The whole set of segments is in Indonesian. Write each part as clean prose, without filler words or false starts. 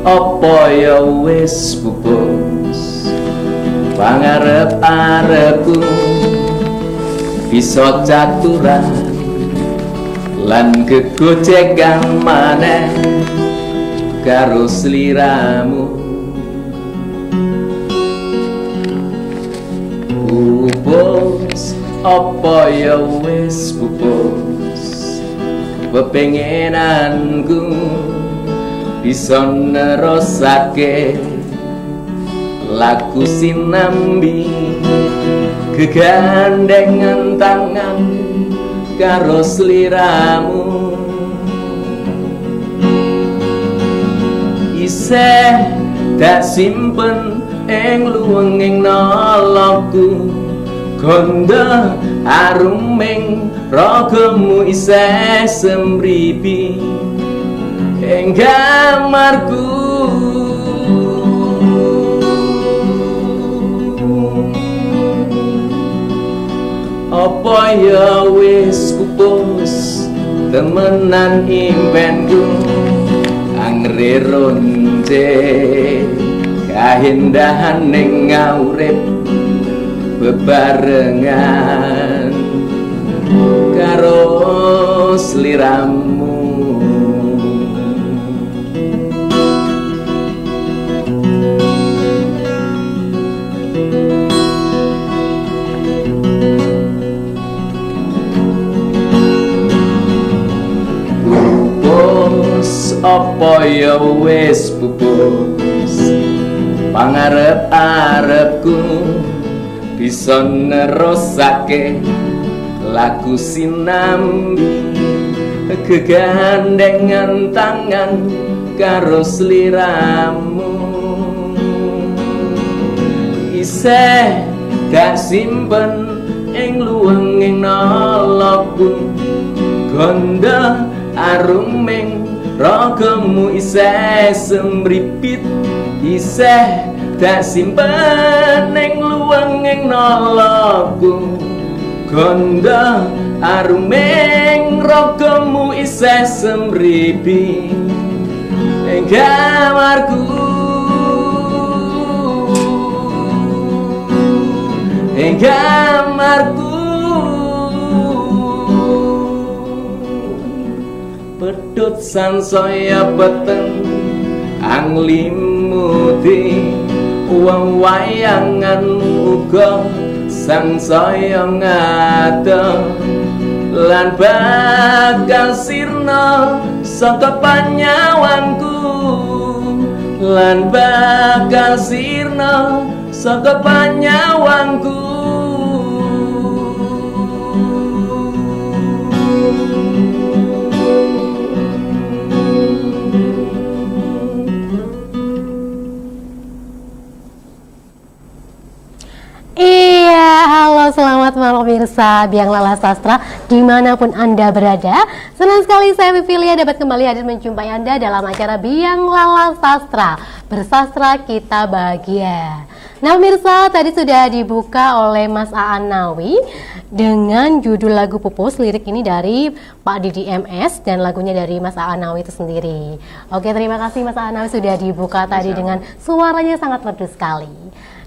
Apa ya wis pupus pangarep-arepku bisa caturan lan gegojekan maneh karo sliramu. Pupus apa ya wis pupus pepengenanku bisa nerosake laku sinambi kegandengan tangan karo sliramu. Isih tak simpen ing luwenging nalaku kondo aruming ragamu isih semripi ing kamarku. Apa ya wis pupus temenan impenku anggere ronce kahindahan ning ngaurip bebarengan karo sliramu. Apa ya wis pupus pangarep-arepku bisa nerosake laku sinambi kegandengan tangan karo sliramu. Isih tak simpen ing luwenging nalaku gondo aruming ragamu isih semripit. Isih tak simpen ing luwenging nalaku gondo aruming ragamu isih semripit ing kamarku. Ing kamarku pedhot sansaya peteng anglimuti wong wayangan uga sansaya ngada lan bakal sirna saka panyawanku lan bakal sirna saka panyawanku. Iya, halo selamat malam pemirsa Biang Lala Sastra dimanapun Anda berada. Senang sekali saya Vivilia dapat kembali hadir menjumpai Anda dalam acara Biang Lala Sastra. Bersastra kita bahagia. Nah pemirsa, tadi sudah dibuka oleh Mas Aan Nawi dengan judul lagu Pupus. Lirik ini dari Pak Didi MS dan lagunya dari Mas Aan Nawi itu sendiri. Oke, terima kasih Mas Aan Nawi sudah dibuka tadi dengan suaranya sangat merdu sekali.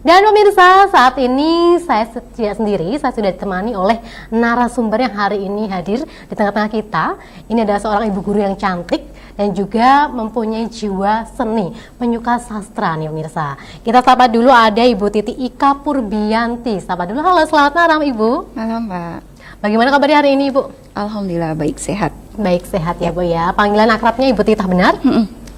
Dan pemirsa, saat ini saya tidak sendiri, saya sudah ditemani oleh narasumber yang hari ini hadir di tengah-tengah kita. Ini adalah seorang ibu guru yang cantik dan juga mempunyai jiwa seni, penyuka sastra nih pemirsa. Kita sapa dulu, ada Ibu Titi Ika Purbianti. Sapa dulu, halo selamat malam Ibu. Malam Pak. Bagaimana kabarnya hari ini Ibu? Alhamdulillah baik, sehat. Baik, sehat ya Bu ya. Panggilan akrabnya Ibu Tita benar?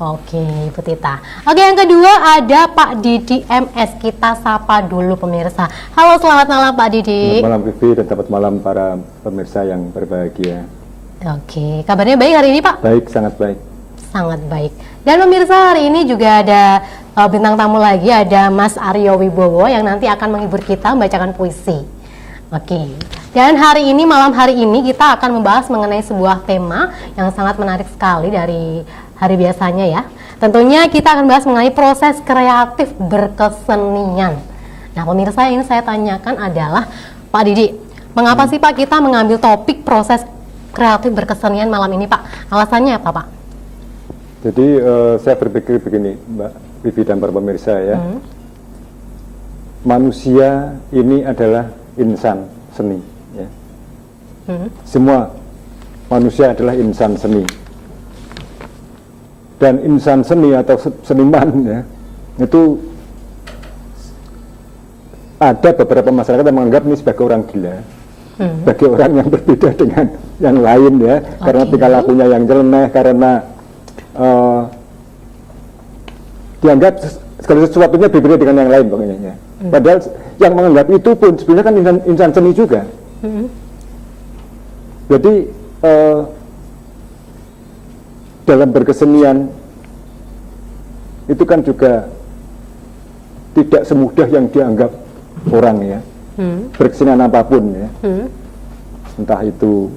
Oke, Ibu Tita. Oke, yang kedua ada Pak Didi MS. Kita sapa dulu pemirsa. Halo, selamat malam Pak Didi. Selamat malam Vivi dan selamat malam para pemirsa yang berbahagia. Oke, kabarnya baik hari ini Pak? Baik, sangat baik. Sangat baik. Dan pemirsa, hari ini juga ada bintang tamu lagi, ada Mas Aryo Wibowo yang nanti akan menghibur kita membacakan puisi. Oke. Dan hari ini, malam hari ini kita akan membahas mengenai sebuah tema yang sangat menarik sekali dari hari biasanya ya. Tentunya kita akan bahas mengenai proses kreatif berkesenian. Nah pemirsa, yang saya tanyakan adalah Pak Didi, mengapa sih Pak kita mengambil topik proses kreatif berkesenian malam ini Pak? Alasannya apa Pak? Jadi saya berpikir begini, Mbak Vivi dan para pemirsa ya. Manusia ini adalah insan seni. Ya. Semua manusia adalah insan seni. Dan insan seni atau seniman ya, itu ada beberapa masyarakat yang menganggap ini sebagai orang gila. Bagi orang yang berbeda dengan yang lain ya, karena tingkah lakunya yang nyeleneh, karena dianggap segala sesuatunya berbeda dengan yang lain pokoknya ya. Padahal yang menganggap itu pun sebenarnya kan insan seni juga. Jadi dalam berkesenian itu kan juga tidak semudah yang dianggap orang ya. Berkesenian apapun ya, entah itu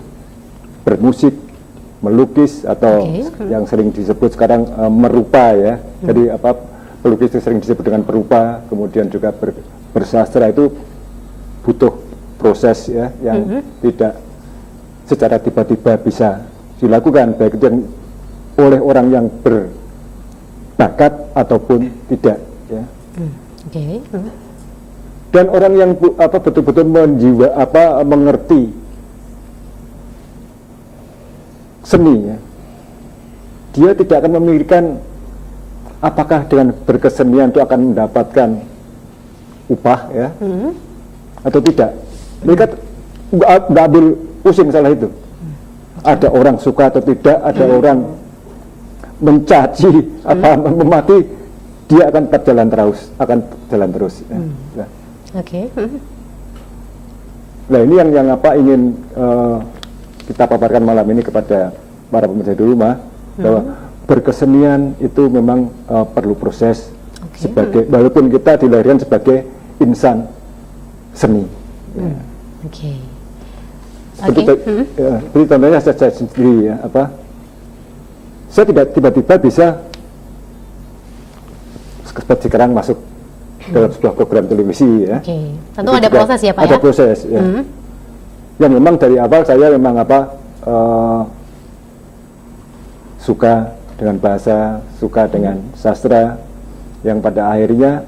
bermusik, melukis, atau yang sering disebut sekarang merupa ya. Jadi pelukis itu sering disebut dengan perupa, kemudian juga bersastra itu butuh proses ya, yang tidak secara tiba-tiba bisa dilakukan, baik itu yang oleh orang yang berbakat ataupun tidak ya. Dan orang yang betul-betul mengerti seni ya, dia tidak akan memikirkan apakah dengan berkesenian itu akan mendapatkan upah ya atau tidak. Mereka nggak ambil pusing salah itu. Ada orang suka atau tidak, ada orang mencaci memaki, dia akan tetap jalan terus ya. Nah ini yang ingin kita paparkan malam ini kepada para pemirsa di rumah, bahwa berkesenian itu memang perlu proses sebagai, walaupun kita dilahirkan sebagai insan seni. Seperti contohnya saya sendiri ya, saya tidak tiba-tiba bisa seperti sekarang masuk dalam sebuah program televisi ya. Tentu ada proses ya Pak ya? Ada proses ya. Yang memang dari awal saya memang suka dengan bahasa, suka dengan sastra, yang pada akhirnya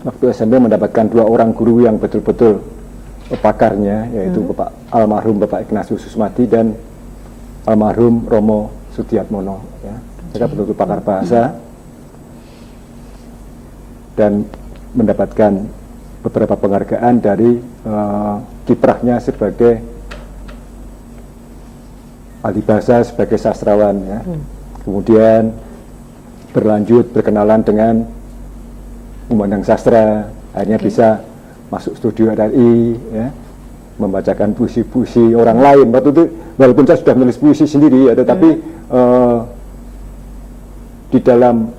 waktu SMP mendapatkan 2 orang guru yang betul-betul pakarnya, yaitu almarhum Bapak Ignatius Susmadi dan almarhum Romo Sudiatmono ya. Mereka betul-betul pakar bahasa dan mendapatkan beberapa penghargaan dari kiprahnya sebagai ahli bahasa, sebagai sastrawan ya. Kemudian berlanjut berkenalan dengan pemandang sastra, akhirnya bisa masuk studio RRI ya, membacakan puisi-puisi orang lain. Waktu itu walaupun saya sudah menulis puisi sendiri ya, tetapi di dalam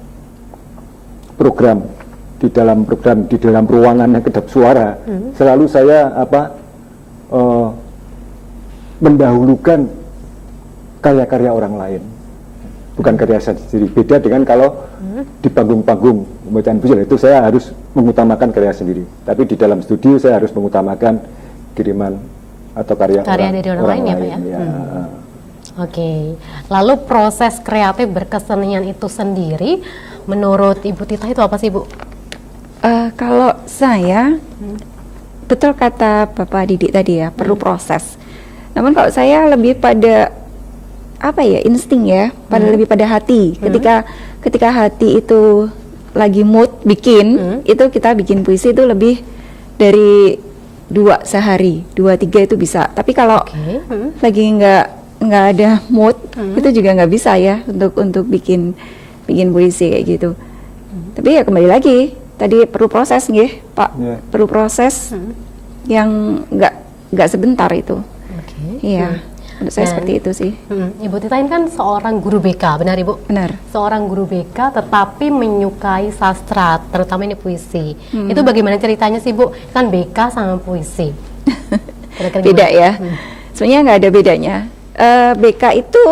program di dalam ruangan yang kedap suara, selalu saya mendahulukan karya-karya orang lain, bukan karya saya sendiri. Beda dengan kalau di panggung-panggung pembacaan puisi itu saya harus mengutamakan karya sendiri, tapi di dalam studio saya harus mengutamakan kiriman atau karya dari orang lain ya Pak ya. Lalu proses kreatif berkesenian itu sendiri menurut Ibu Tita itu apa sih Bu? Kalau saya, betul kata Bapak Didik tadi ya, perlu proses. Namun kalau saya lebih pada insting ya, lebih pada hati. Ketika hati itu lagi mood bikin, itu kita bikin puisi itu lebih dari 2 sehari, 2-3 itu bisa. Tapi kalau lagi nggak ada mood, itu juga nggak bisa ya untuk bikin puisi kayak gitu. Tapi ya kembali lagi, tadi perlu proses nggih, Pak. Perlu proses yang nggak sebentar itu. Iya. Menurut saya seperti itu sih. Ibu Tita ini kan seorang guru BK, benar Ibu? Benar. Seorang guru BK tetapi menyukai sastra, terutama ini puisi. Itu bagaimana ceritanya sih Bu? Kan BK sama puisi. Beda ya. Sebenarnya nggak ada bedanya. BK itu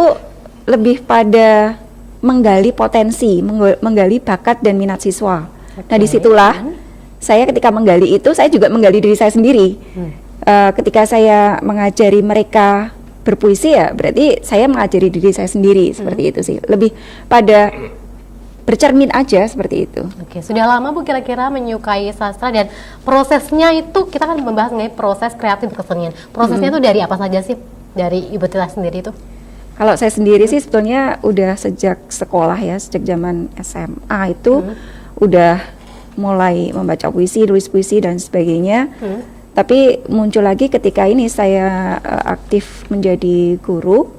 lebih pada menggali potensi, menggali bakat dan minat siswa. Nah disitulah saya ketika menggali itu, saya juga menggali diri saya sendiri. Ketika saya mengajari mereka berpuisi ya berarti saya mengajari diri saya sendiri seperti itu sih. Lebih pada bercermin aja seperti itu. Oke, sudah lama Bu kira-kira menyukai sastra dan prosesnya itu kita kan membahas mengenai proses kreatif berkesenian. Prosesnya itu dari apa saja sih dari Ibu Tita sendiri itu? Kalau saya sendiri sih sebetulnya udah sejak sekolah ya, sejak zaman SMA itu udah mulai membaca puisi, tulis puisi dan sebagainya. Tapi muncul lagi ketika ini saya aktif menjadi guru.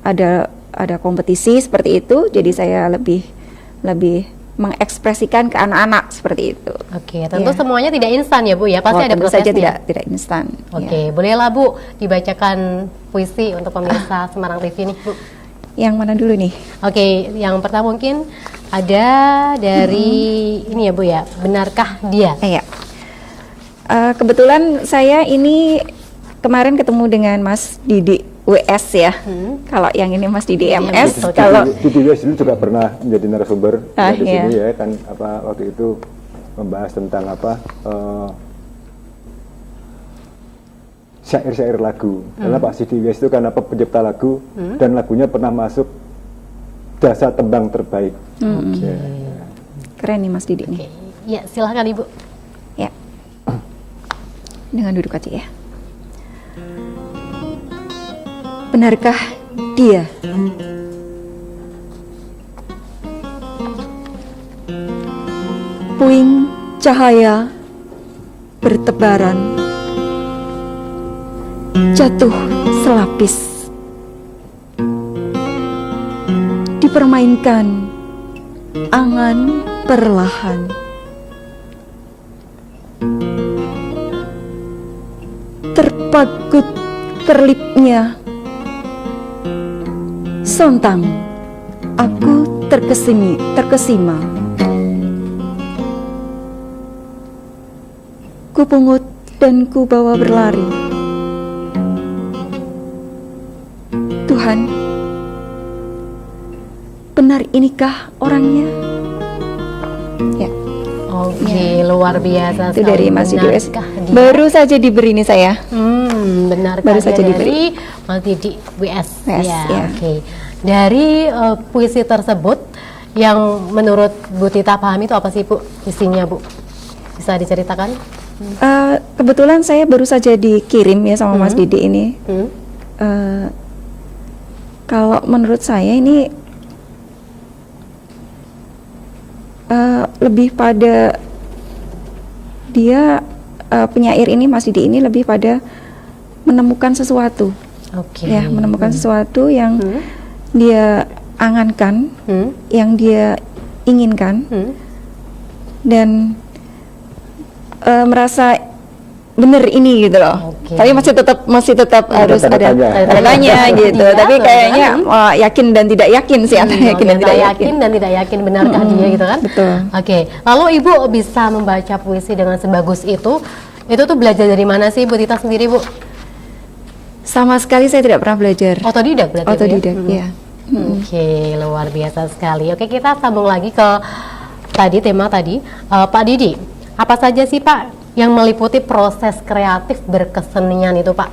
Ada kompetisi seperti itu, jadi saya lebih mengekspresikan ke anak-anak seperti itu. Oke, tentu semuanya tidak instan ya Bu ya, pasti ada tentu prosesnya. saja tidak instan. Oke, bolehlah Bu dibacakan puisi untuk pemirsa Semarang TV nih Bu. Yang mana dulu nih? Oke, yang pertama mungkin ada dari ini ya Bu ya, benarkah dia? Iya. Kebetulan saya ini kemarin ketemu dengan Mas Didi WS ya. Kalau yang ini Mas Didi MS, kalau Didi WS dulu juga pernah menjadi narasumber di iya. sini ya kan, waktu itu membahas tentang syair-syair lagu. Karena Pak Didi WS itu kan pencipta lagu dan lagunya pernah masuk jasa tembang terbaik. Ya. keren nih Mas Didi nih. Ya, silahkan Ibu. Ya. Dengan duduk aja ya. Benarkah dia? Puing cahaya bertebaran, jatuh selapis, dipermainkan angan perlahan. Terpagut kerlipnya, sontang aku terkesima. Ku pungut dan ku bawa berlari. Tuhan, benar inikah orangnya? Ya. Oke, luar biasa. Itu dari Mas Didi WS. Benarkah dia? Baru saja diberi nih saya. Benarkah Baru dia saja dari diberi. Mas Didi WS? WS, Ya, ya. oke. Dari puisi tersebut yang menurut Bu Tita pahami itu apa sih Bu isinya Bu? Bisa diceritakan? Kebetulan saya baru saja dikirim ya sama Mas Didi ini. Kalau menurut saya ini lebih pada dia penyair ini Mas Didi ini lebih pada menemukan sesuatu. Oke. Ya, menemukan sesuatu yang dia angankan, yang dia inginkan, dan merasa bener ini gitu loh. Oke. Tapi masih tetap harus ada tanda tanya gitu. Iya, Tapi kayaknya benar. yakin dan tidak yakin sih, antara yakin dan tidak yakin. dan tidak yakin benarkah dia gitu kan? Betul. Oke. Lalu Ibu bisa membaca puisi dengan sebagus itu tuh belajar dari mana sih Bu Tita sendiri Bu? Sama sekali saya tidak pernah belajar. Otodidak berarti Bu, ya? Otodidak, ya. Oke, luar biasa sekali. Oke, kita sambung lagi ke tema tadi. Pak Didi, apa saja sih Pak yang meliputi proses kreatif berkesenian itu Pak?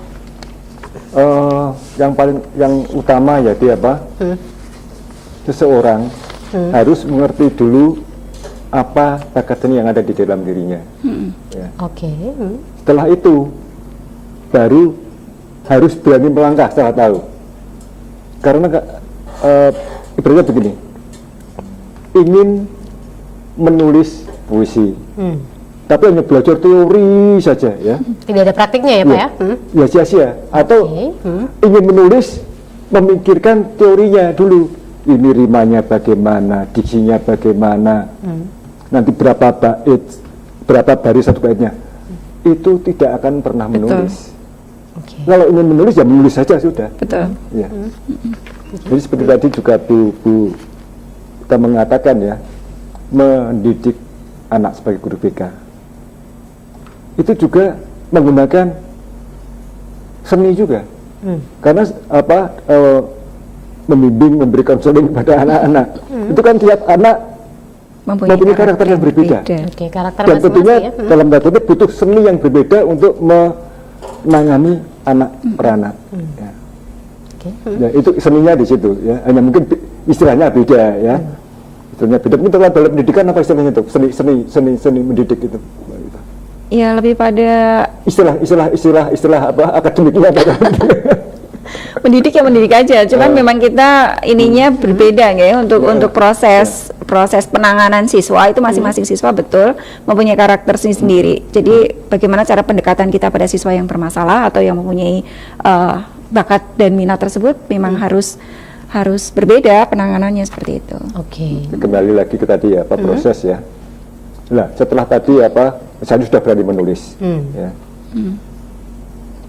Yang utama ya dia seseorang harus mengerti dulu apa bakat seni yang ada di dalam dirinya. Ya. Oke. Setelah itu baru harus berani melangkah setelah tahu. Karena ibaratnya begini, ingin menulis puisi, tapi hanya belajar teori saja ya. Tidak ada praktiknya ya Pak ya? Ya sia-sia. Atau ingin menulis, memikirkan teorinya dulu. Ini rimanya bagaimana, diksinya bagaimana, nanti berapa bait, berapa baris satu baitnya. Itu tidak akan pernah menulis. Oke. Kalau ingin menulis ya menulis saja sudah. Betul. Ya. Jadi seperti tadi juga Bu kita mengatakan ya, mendidik anak sebagai guru BK itu juga menggunakan seni juga, karena membimbing, memberi konseling kepada anak-anak itu kan tiap anak mempunyai karakter yang berbeda. Oke, karakter Dan masing-masing tentunya ya. dalam tanda kutip butuh seni yang berbeda untuk menangani anak peranak. Ya. Oke. Ya, itu seninya di situ ya. Hanya mungkin istilahnya beda ya. Istilahnya beda. Mungkin dalam pendidikan apa istilahnya itu? Seni mendidik itu. Ya lebih pada Istilah apa akademiknya apa? mendidik ya mendidik aja. Cuman memang kita ininya berbeda ya untuk proses penanganan siswa itu masing-masing siswa betul mempunyai karakter sendiri. Jadi bagaimana cara pendekatan kita pada siswa yang bermasalah atau yang mempunyai bakat dan minat tersebut memang harus berbeda penanganannya seperti itu. Oke. Kembali lagi ke tadi apa proses ya. Nah, setelah tadi apa saya sudah berani menulis ya.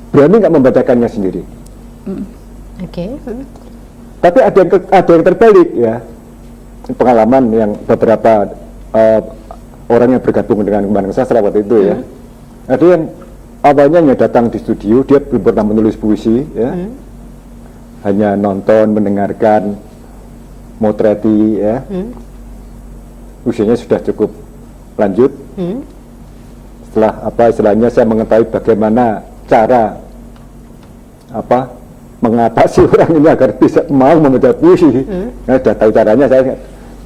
Berani nggak membacakannya sendiri. Oke. Tapi ada yang terbalik ya. Pengalaman yang beberapa orang yang bergabung dengan Kembang Sastra waktu itu ya. Ada yang awalnya hanya datang di studio, dia belum pernah menulis puisi ya. Hanya nonton, mendengarkan, motreti ya. Usianya sudah cukup lanjut. Setelah apa istilahnya saya mengetahui bagaimana cara apa mengatasi orang ini agar bisa mau membaca puisi. Saya sudah tahu caranya.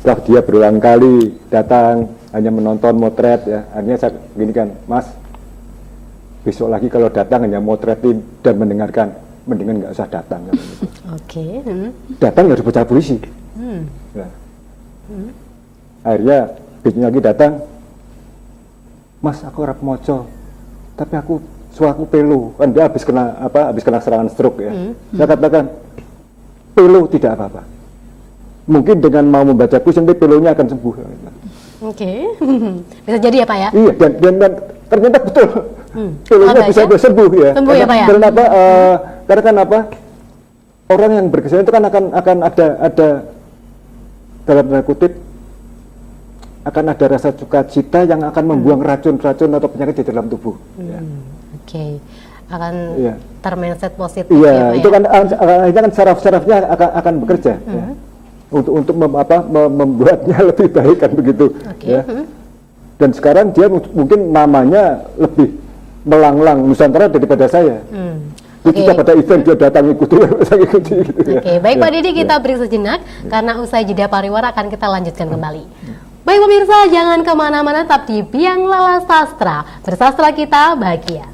Setelah dia berulang kali datang hanya menonton motret ya, akhirnya saya gini kan, Mas, besok lagi kalau datang hanya motretin dan mendengarkan, mendingan nggak usah datang. Oke. Datang harus baca puisi. Nah. Akhirnya besoknya lagi datang, Mas, aku rap moco, tapi suaraku pelu, kan dia habis kena serangan stroke ya. Saya katakan pelu tidak apa-apa. Mungkin dengan mau membaca puisi nanti pelunya akan sembuh. Oke. Bisa jadi ya Pak ya? Iya, dan ternyata betul. Pelunya bisa sembuh ya. Sembuh ya Pak ya? Karena apa? Karena kan apa? Orang yang berkesenian itu kan akan ada dalam tanda kutip akan ada rasa sukacita yang akan membuang racun-racun atau penyakit di dalam tubuh. Ya. Oke, akan Iya. termindset positif Iya, ya Pak itu ya? kan saraf-sarafnya akan bekerja ya. Untuk membuatnya lebih baik kan begitu. Oke. Ya. Dan sekarang dia mungkin namanya lebih melanglang Nusantara daripada saya. Ketika pada event dia datang ikuti, saya ikuti gitu ya. Oke, baik Pak Ya, Didi, ya. kita break sejenak karena usai jeda pariwara akan kita lanjutkan kembali. Baik pemirsa, jangan kemana-mana, tetap di Biang Lala Sastra. Bersastra kita bahagia.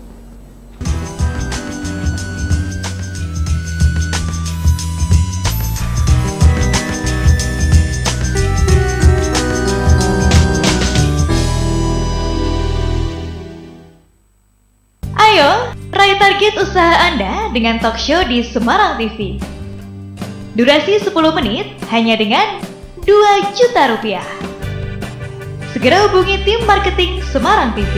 Ayo, raih target usaha Anda dengan talk show di Semarang TV. Durasi 10 menit hanya dengan 2 juta rupiah. Segera hubungi tim marketing Semarang TV.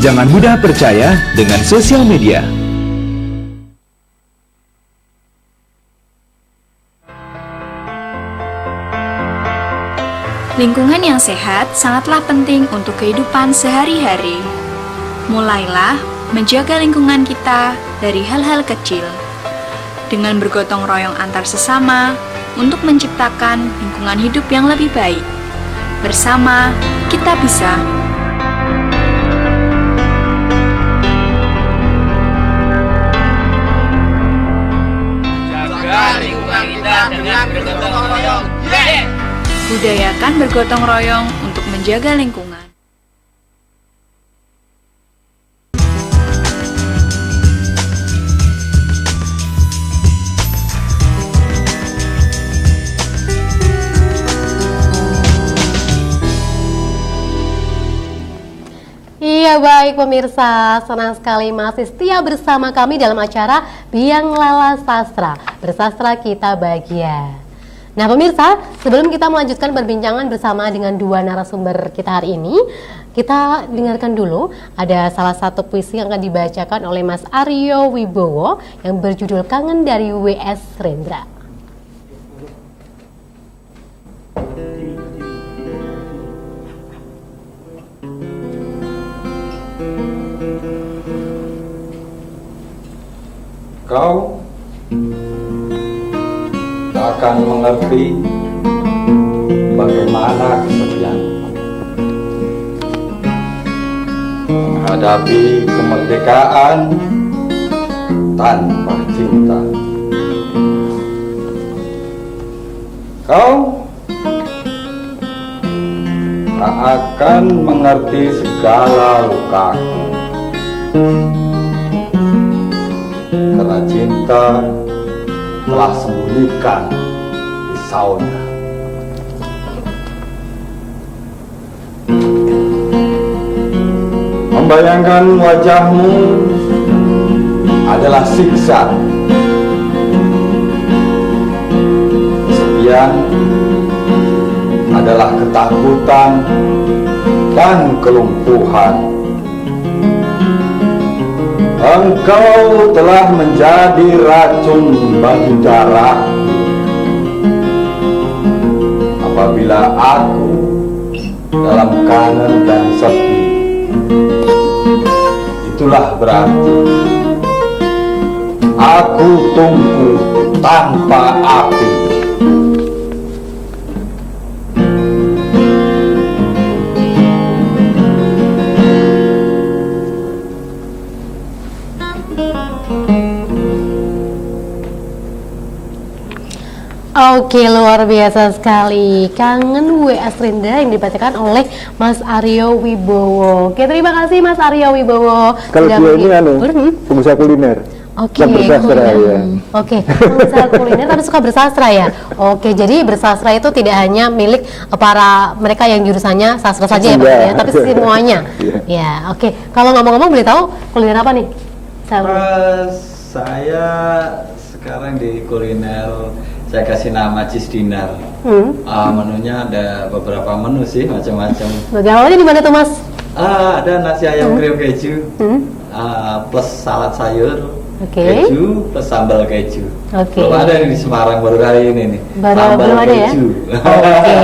Jangan mudah percaya dengan sosial media. Lingkungan yang sehat sangatlah penting untuk kehidupan sehari-hari. Mulailah menjaga lingkungan kita dari hal-hal kecil, dengan bergotong royong antar sesama untuk menciptakan lingkungan hidup yang lebih baik. Bersama, kita bisa. Budayakan bergotong royong untuk menjaga lingkungan. Iya baik pemirsa, senang sekali masih setia bersama kami dalam acara Biang Lala Sastra. Bersastra kita bahagia. Nah pemirsa, sebelum kita melanjutkan perbincangan bersama dengan dua narasumber kita hari ini, kita dengarkan dulu ada salah satu puisi yang akan dibacakan oleh Mas Aryo Wibowo yang berjudul Kangen dari W.S. Rendra. Kau tak akan mengerti bagaimana kesepian menghadapi kemerdekaan tanpa cinta. Kau tak akan mengerti segala lukaku karena cinta telah sembunyikan risaunya. Membayangkan wajahmu adalah siksa. Kesepian adalah ketakutan dan kelumpuhan. Engkau telah menjadi racun bagi darah. Apabila aku dalam kangen dan sepi, itulah berarti aku tunggu tanpa api. Oke, luar biasa sekali. Kangen W.S. Rendra yang dibacakan oleh Mas Aryo Wibowo. Oke, terima kasih Mas Aryo Wibowo. Kalau sudah dia ini menghibur. pengusaha kuliner. Oke, yang bersastra ya. Oke, pengusaha kuliner tapi suka bersastra ya. Oke, jadi bersastra itu tidak hanya milik para mereka yang jurusannya sastra saja ya, Pak, ya, tapi semuanya. Ya, oke. Kalau ngomong-ngomong boleh tahu kuliner apa nih? Saya sekarang di kuliner, saya kasih nama Cheese Dinner. Menunya ada beberapa menu sih, macam-macam. Awalnya di mana tuh Mas? Ada nasi ayam krim keju, plus salad sayur, keju plus sambal keju. Belum ada di Semarang, baru kali ini nih. Belum ada ya? Oke.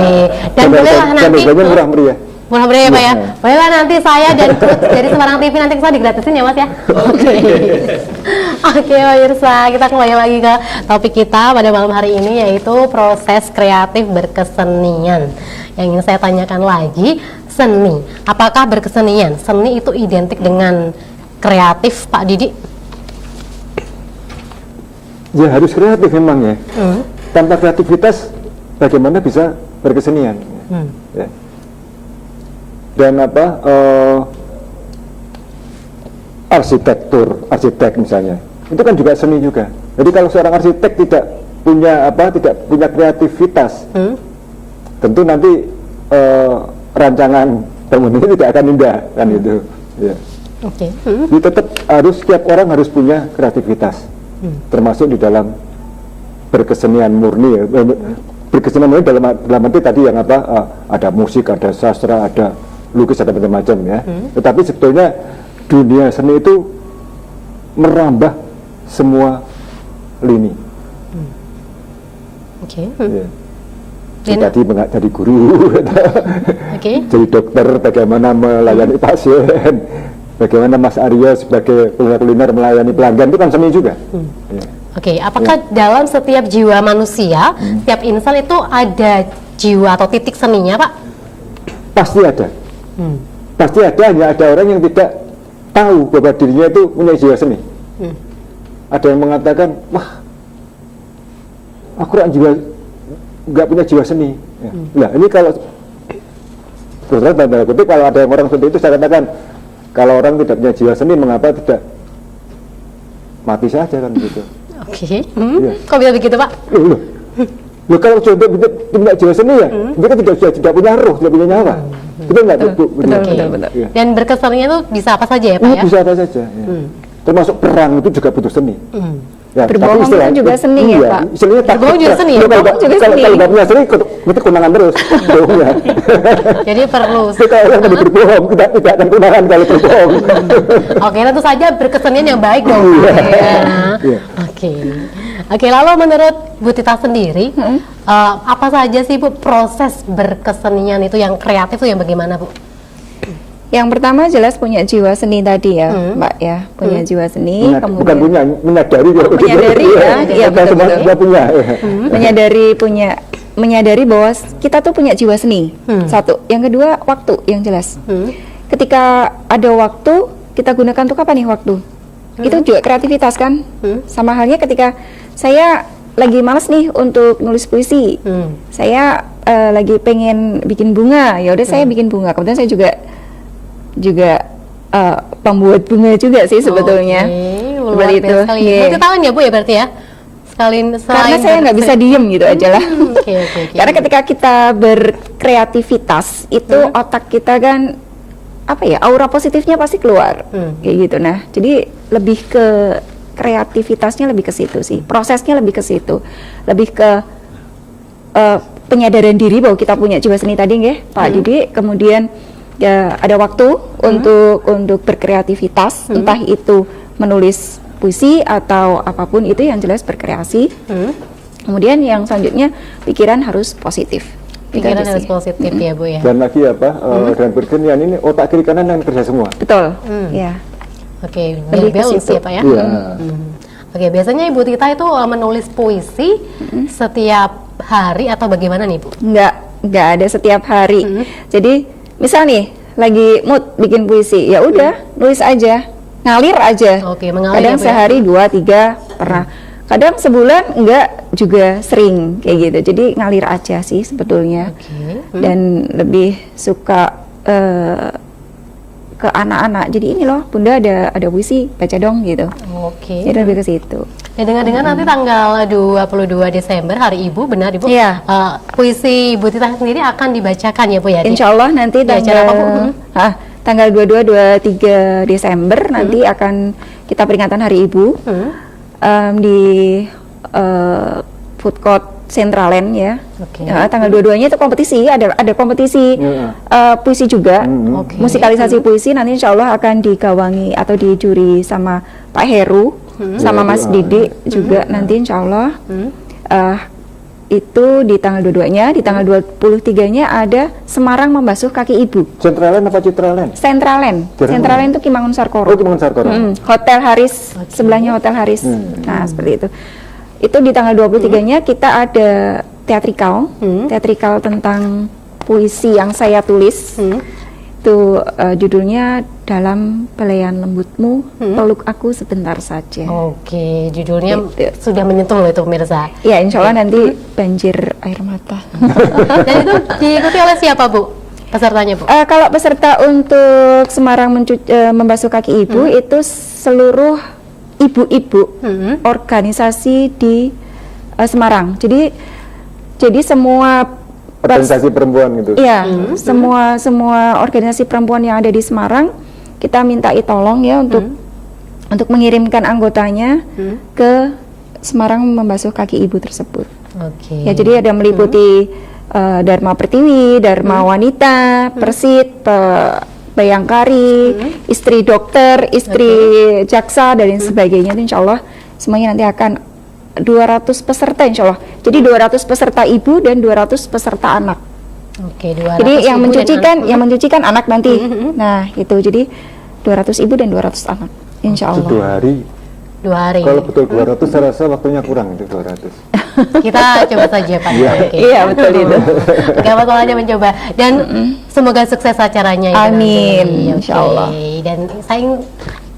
Dan bolehlah nanti murah meriah. Murah meriah ya Pak ya. Bolehlah nanti saya dan kru dari Semarang TV nanti saya digratisin ya Mas ya. Oke. Oke pemirsa, kita kembali lagi ke topik kita pada malam hari ini yaitu proses kreatif berkesenian. Yang ingin saya tanyakan lagi, seni. Apakah berkesenian? Seni itu identik dengan kreatif, Pak Didi? Ya harus kreatif memang ya. Tanpa kreativitas bagaimana bisa berkesenian? Ya. Dan arsitek misalnya, itu kan juga seni juga. Jadi kalau seorang arsitek tidak punya kreativitas, tentu nanti rancangan bangunan ini tidak akan indah kan itu. Ya. Jadi tetap setiap orang harus punya kreativitas, termasuk di dalam berkesenian murni. Ya. Berkesenian murni dalam arti tadi yang ada musik, ada sastra, ada lukis, ada macam-macam ya. Tetapi sebetulnya dunia seni itu merambah semua lini. Ya. Tadi jadi guru, jadi dokter, bagaimana melayani pasien, bagaimana Mas Aryo sebagai pengusaha kuliner melayani pelanggan, itu kan seni juga. Ya. Apakah dalam setiap jiwa manusia, setiap insan itu ada jiwa atau titik seninya, Pak? Pasti ada. Pasti ada, hanya ada orang yang tidak tahu bahwa dirinya itu punya jiwa seni. Ada yang mengatakan, wah, aku nggak punya jiwa seni. Ya. Nah, ini kalau tanda kutip, kalau ada yang orang seperti itu, saya katakan, kalau orang tidak punya jiwa seni, mengapa tidak mati saja kan gitu. Kok bisa begitu Pak? Loh, kalau sudah punya jiwa seni ya, mereka tidak punya roh, tidak punya nyawa. Betul nggak, Bu? Betul. Ya. Dan berkesannya itu bisa apa saja ya Pak ya? Bisa apa saja. Ya. Termasuk perang itu juga butuh seni. Ya, Berbohong tapi itu juga seni ya, Pak? Istilahnya Berbohong juga seni ya? Kalau Berbohong juga seni. nggak punya seni, itu konangan terus. Bohongnya. Jadi perlu. Kita orang tadi berbohong, tidak akan konangan kalau berbohong. Oke, tentu saja berkesenian yang baik dong. Iya. Pak, ya. Iya. Oke, lalu menurut Bu Tita sendiri, apa saja sih Bu proses berkesenian itu yang kreatif itu yang bagaimana Bu? Yang pertama jelas punya jiwa seni tadi ya, Mbak ya, punya jiwa seni, Bukan punya, menyadari. Menyadari ya, iya betul. Semua punya. Menyadari bahwa kita tuh punya jiwa seni. Satu, yang kedua waktu yang jelas. Ketika ada waktu, kita gunakan untuk apa nih waktu? Itu juga kreativitas kan? Sama halnya ketika saya lagi malas nih untuk nulis puisi, saya lagi pengen bikin bunga, ya udah saya bikin bunga. Kemudian saya juga pembuat bunga juga sih sebetulnya. Seperti itu. Multi-talent ya Bu ya berarti ya? Karena saya nggak bisa diem gitu aja lah. Okay. Karena ketika kita berkreativitas itu otak kita kan apa ya, aura positifnya pasti keluar kayak gitu. Nah, jadi lebih ke kreativitasnya lebih ke situ sih, prosesnya lebih ke situ, lebih ke penyadaran diri bahwa kita punya jiwa seni tadi nggih Pak Didi. Kemudian ya ada waktu untuk berkreativitas, entah itu menulis puisi atau apapun itu yang jelas berkreasi. Kemudian yang selanjutnya pikiran harus positif. Pikiran harus positif ya Bu ya. Dan lagi apa? Dan berkesenian ini otak kiri kanan yang kerja semua. Betul. Ya. Oke, Lebih ke balance situ. ya Pak ya. Iya. Oke, biasanya Ibu Tita itu menulis puisi setiap hari atau bagaimana nih Bu? Nggak ada setiap hari. Jadi misal nih lagi mood bikin puisi, ya udah nulis aja, ngalir aja. Oke, mengalir kadang ya, Bu, ya? sehari 2-3 pernah, kadang sebulan enggak juga sering kayak gitu. Jadi ngalir aja sih sebetulnya. Dan lebih suka ke anak-anak. Jadi ini loh Bunda ada puisi, baca dong gitu. Oke. Jadi lebih ke situ. Ya, dengar-dengar nanti tanggal 22 Desember Hari Ibu, benar Ibu? Iya. Puisi Ibu Tita sendiri akan dibacakan ya Bu ya? Insya Allah nanti Di acara apa, Bu? tanggal 22-23 Desember nanti akan kita peringatan Hari Ibu di Food Court Centraland ya. Tanggal 22-nya itu kompetisi, ada kompetisi puisi juga, musikalisasi puisi. Nanti Insya Allah akan digawangi atau dijuri sama Pak Heru, sama Mas Didi juga nanti Insya Allah. Itu di tanggal 22-nya, di tanggal 23-nya ada Semarang Membasuh Kaki Ibu. Centraland apa Citraland? Centraland itu Kimangun Sarkoro. Oh, Kimangun Sarkoro. Hotel Haris, sebelahnya Hotel Haris. Nah, seperti itu. Itu di tanggal 23-nya kita ada teatrikal, teatrikal tentang puisi yang saya tulis. Itu judulnya Dalam Belayan Lembutmu, Peluk Aku Sebentar Saja. Oke, judulnya Gitu. sudah menyentuh loh itu pemirsa. Ya, insya Allah nanti banjir air mata. Dan itu diikuti oleh siapa Bu? Pesertanya Bu? Kalau peserta untuk Semarang Membasuh Kaki Ibu itu seluruh ibu-ibu organisasi di Semarang. Jadi semua Organisasi perempuan gitu. iya, semua organisasi perempuan yang ada di Semarang kita mintai tolong ya untuk mengirimkan anggotanya ke Semarang Membasuh Kaki Ibu tersebut. Oke. Ya, jadi ada meliputi Dharma Pertiwi, Dharma Wanita, Persit, Bayangkari, istri dokter, istri jaksa dan lain sebagainya. Insya Allah semuanya nanti akan 200 peserta Insya Allah. Jadi 200 peserta ibu dan 200 peserta anak. Oke, 200 Jadi yang ibu dan yang mencucikan anak nanti. Nah, itu jadi 200 ibu dan 200 anak. Insya Allah. 2 hari. 2 hari. Kalau betul 200 saya rasa waktunya kurang itu 200. Kita coba saja Pak. Oke. Iya, betul itu. Gak apa-apa aja mencoba. Dan semoga sukses acaranya. Ya, Amin, nanti. insya Allah. Oke. Dan saya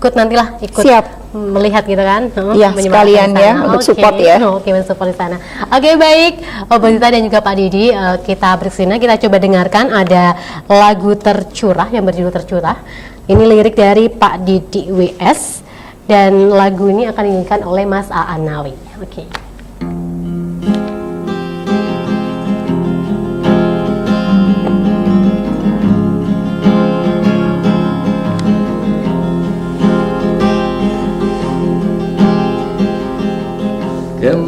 ikut nantilah, ikut Siap. melihat gitu kan. Iya, menyemarakan sekalian di ya, sana. untuk Oke. support ya. Oke, mensupport di sana. Oke, baik. Bu Tita dan juga Pak Didi, kita bersina, kita coba dengarkan ada lagu Tercurah yang berjudul Tercurah. Ini lirik dari Pak Didi WS dan lagu ini akan dinyanyikan oleh Mas Aan Nawi. Oke.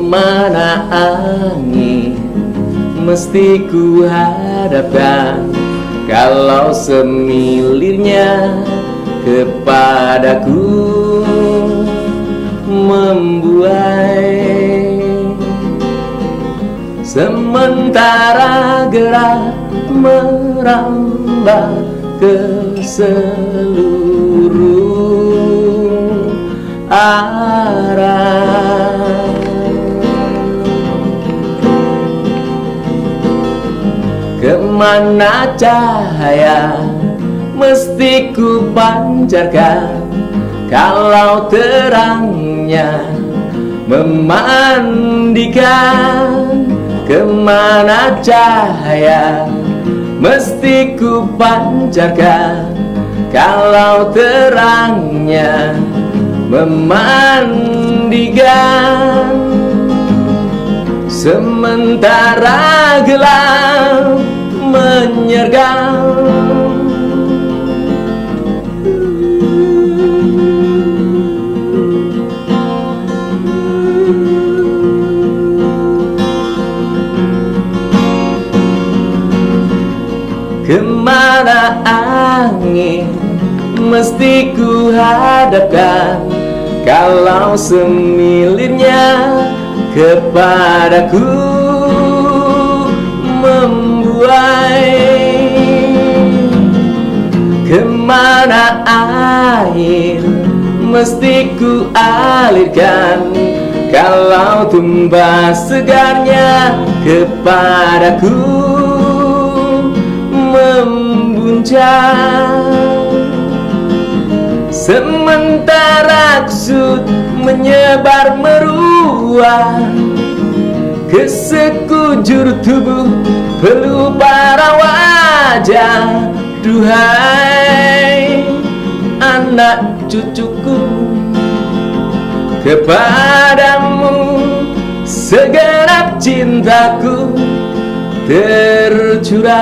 kemana angin mesti ku hadapkan kalau semilirnya kepadaku membuai. Sementara gerak merambah ke seluruh arah. Kemana cahaya mesti ku pancarkan kalau terangnya memandikan. Kemana cahaya mesti ku pancarkan kalau terangnya memandikan. Sementara gelap menyergap. Kemana angin mesti ku hadapkan kalau semilirnya kepadaku membuai. Kemana air mesti ku alirkan kalau tumbas segarnya kepadaku membuncah. Sementara kusut menyebar meruah ke sekujur tubuh pelupara wajah. Duhai anak cucuku, kepadamu segenap cintaku tercurah.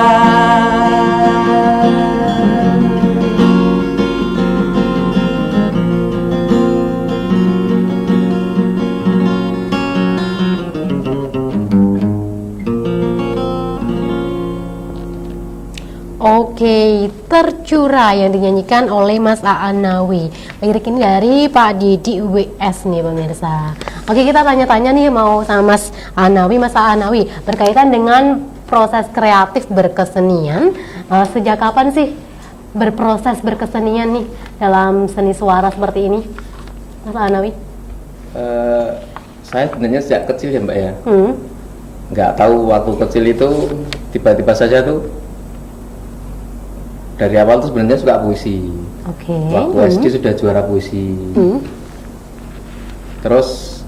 Oke, tercurah yang dinyanyikan oleh Mas Aan Nawi. Lirik ini dari Pak Didi WS nih pemirsa. Oke, kita tanya-tanya nih mau sama Mas Aan Nawi. Mas Aan Nawi, berkaitan dengan proses kreatif berkesenian, sejak kapan sih berproses berkesenian nih dalam seni suara seperti ini, Mas Aan Nawi? Saya sebenarnya sejak kecil ya Mbak ya. Nggak tahu waktu kecil itu tiba-tiba saja tuh dari awal tuh sebenarnya suka puisi. Waktu SD sudah juara puisi. Terus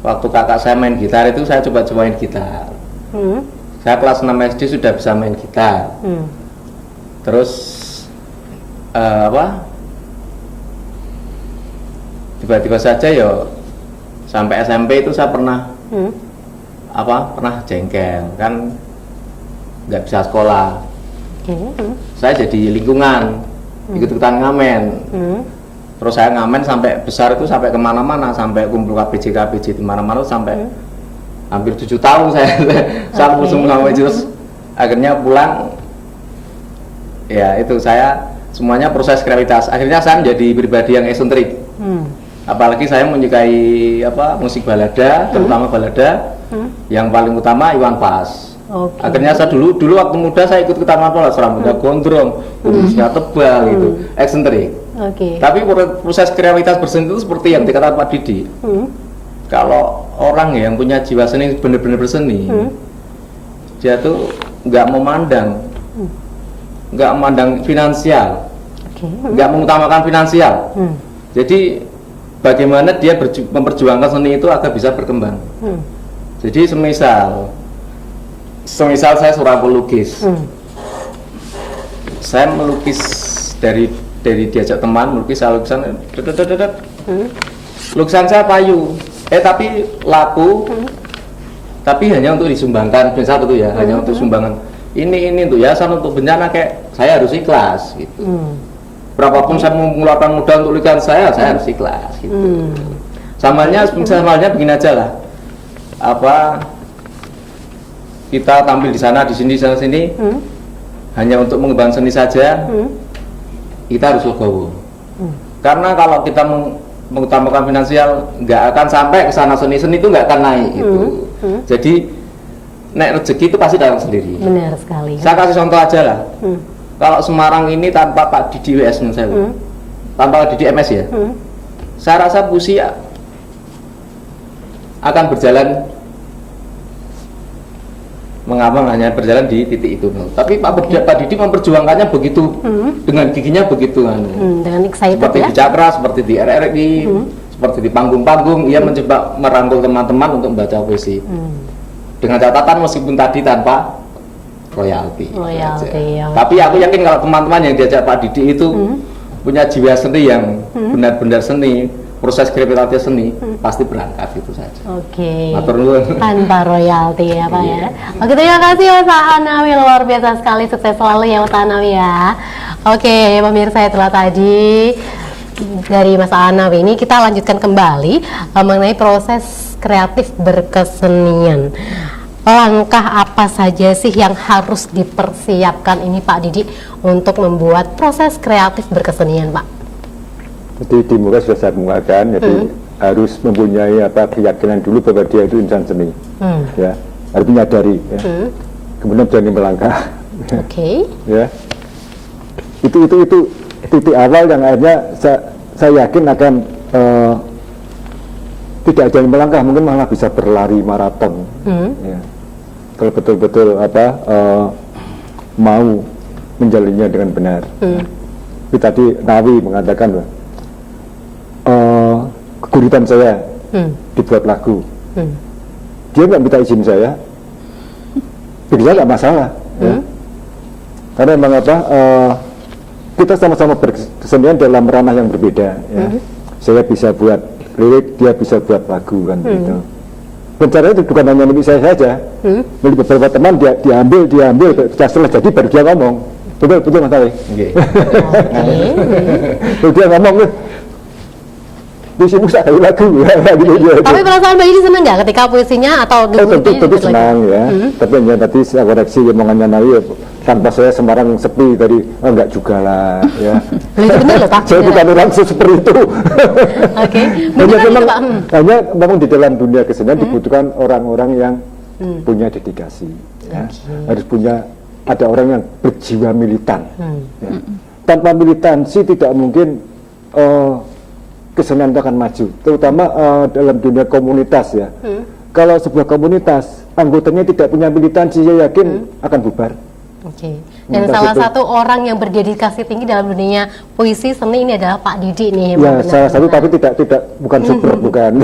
waktu kakak saya main gitar itu saya coba-cobain gitar. Saya kelas 6 SD sudah bisa main gitar. Terus tiba-tiba saja ya sampai SMP itu saya pernah pernah jengkel kan, nggak bisa sekolah. Saya jadi lingkungan, ikut-ikutan ngamen. Terus saya ngamen sampai besar itu sampai kemana-mana, sampai kumpul KPJ di mana-mana sampai hampir 7 tahun saya semua ngamen. Terus akhirnya pulang, ya itu saya semuanya proses kreativitas. Akhirnya saya menjadi pribadi yang eksentrik. Apalagi saya menyukai musik balada, terutama balada. Yang paling utama Iwan Fals. Akhirnya saya dulu waktu muda saya ikut ke Taman Polas, rambutnya gondrong, kumisnya tebal gitu, eksentrik. Tapi proses kreativitas berseni itu seperti yang dikatakan Pak Didi. Kalau orang yang punya jiwa seni benar-benar berseni, dia tuh nggak memandang finansial, nggak mengutamakan finansial. Jadi bagaimana dia memperjuangkan seni itu agar bisa berkembang. Jadi semisal saya seorang pelukis, saya melukis dari diajak teman melukis lukisan, lukisan saya payu, tapi laku, tapi hanya untuk disumbangkan, misal itu ya, hanya untuk sumbangan. Ini untuk yayasan, untuk bencana, kayak saya harus ikhlas gitu. Berapapun saya mengeluarkan modal untuk lukisan saya harus ikhlas gitu. Samanya begini aja lah. apa kita tampil di sana, di sini, sana sini hanya untuk mengembangkan seni saja, kita harus legowo. Karena kalau kita mengutamakan finansial, nggak akan sampai ke sana, seni itu nggak akan naik gitu. Jadi naik rezeki itu pasti datang sendiri. Benar sekali. Saya kasih contoh aja lah. Kalau Semarang ini tanpa Pak Didi WS tanpa Pak Didi MS ya, saya rasa Pusi akan berjalan mengambang, hanya berjalan di titik itu. Tapi Pak Didi memperjuangkannya begitu, dengan giginya begitu kan. Dengan excited seperti ya. di Cakra, seperti di RRI, seperti di panggung-panggung, ia mencoba merangkul teman-teman untuk membaca puisi. Dengan catatan meskipun tadi tanpa royalti. Ya. Tapi aku yakin kalau teman-teman yang diajak Pak Didi itu punya jiwa seni yang benar-benar seni, proses kreatif seni, pasti berangkat itu saja. Oke. Matur nuwun. Tanpa royalti ya Pak ya. Oke, terima kasih Mas Hanawi, luar biasa sekali, sukses selalu ya Mas Hanawi ya. Oke, pemirsa, itulah tadi dari Mas Hanawi. Ini kita lanjutkan kembali mengenai proses kreatif berkesenian. Langkah apa saja sih yang harus dipersiapkan ini Pak Didi untuk membuat proses kreatif berkesenian, Pak? Jadi di Muka sudah saya mengatakan, jadi harus mempunyai keyakinan dulu bahwa dia itu insan seni, ya, harus menyadari, ya. Kemudian berani melangkah. Oke. Ya, itu titik awal yang akhirnya saya yakin akan tidak ada yang melangkah, mungkin malah bisa berlari maraton. Ya. Kalau betul-betul mau menjalinnya dengan benar. Tapi tadi Nawi mengatakan bahwa keguritan saya dibuat lagu, dia nggak minta izin saya, bisa nggak masalah, ya. Karena memang kita sama-sama berkesenian dalam ranah yang berbeda, ya. Saya bisa buat lirik, dia bisa buat lagu kan, gitu. Dan caranya itu bukan hanya milik saya saja, milik beberapa teman diambil, setelah jadi baru dia ngomong, betul Mas Ali. Baru dia ngomong, puisi musa dari lagu ya, gitu. Tapi perasaan Mbak Didi senang nggak ketika puisinya atau tentu senang ya. Tapi hanya tadi saya koreksi omongannya Nawi, tanpa saya Semarang sepi tadi, enggak juga lah ya. Itu benar loh Pak. Saya bukan orang seperti itu. Oke. Hanya memang di dalam dunia kesenian dibutuhkan orang-orang yang punya dedikasi, ya. Harus ada orang yang berjiwa militan. Ya. Tanpa militansi tidak mungkin kesenian itu akan maju, terutama dalam dunia komunitas ya. Kalau sebuah komunitas anggotanya tidak punya militansi, saya yakin akan bubar. Oke. Dan salah satu orang yang berdedikasi tinggi dalam dunia puisi seni ini adalah Pak Didi nih. Ya, salah satu, tapi bukan super, bukan.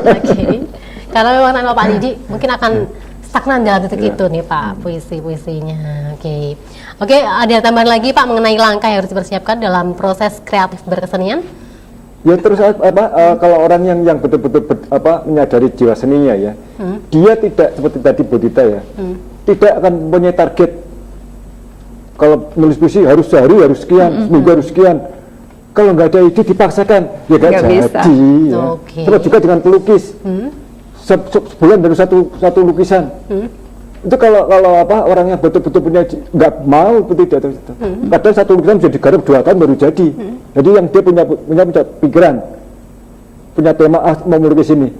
Oke. Karena memang tanpa Pak Didi mungkin akan stagnan dalam titik itu nih Pak, puisinya. Oke, ada tambahan lagi Pak mengenai langkah yang harus dipersiapkan dalam proses kreatif berkesenian? Ya terus kalau orang yang betul-betul menyadari jiwa seninya ya, dia tidak seperti tadi Bodita ya, tidak akan punya target. Kalau nulis puisi harus sehari harus sekian, seminggu harus sekian. Kalau nggak ada ide dipaksakan, ya nggak jadi. Ya. Terus juga dengan pelukis, sebulan baru satu lukisan. Itu kalau orang yang betul-betul punya nggak mau tidak terus. Kadang satu lukisan bisa digarap 2 tahun baru jadi. Jadi yang dia punya pikiran, punya tema mau melukis ini,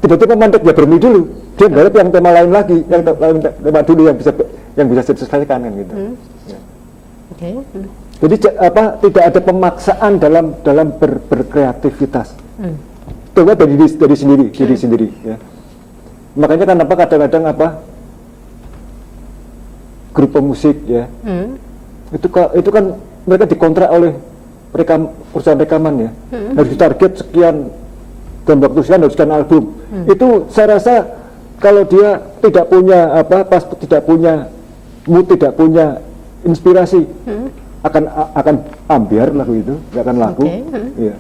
tiba-tiba mandek ya berhenti dulu. Dia garap yang tema lain lagi, yang tema dulu yang bisa diselesaikan kan gitu. Jadi tidak ada pemaksaan dalam berkreativitas. Coba dari diri sendiri ya. Makanya kenapa kadang-kadang grup pemusik ya, itu kan mereka dikontrak oleh perusahaan rekaman ya, harus target sekian dalam waktu sekian harus sekian album. Itu saya rasa kalau dia tidak punya tidak punya mood, tidak punya inspirasi, akan ambiar lagu itu, nggak akan laku. Iya.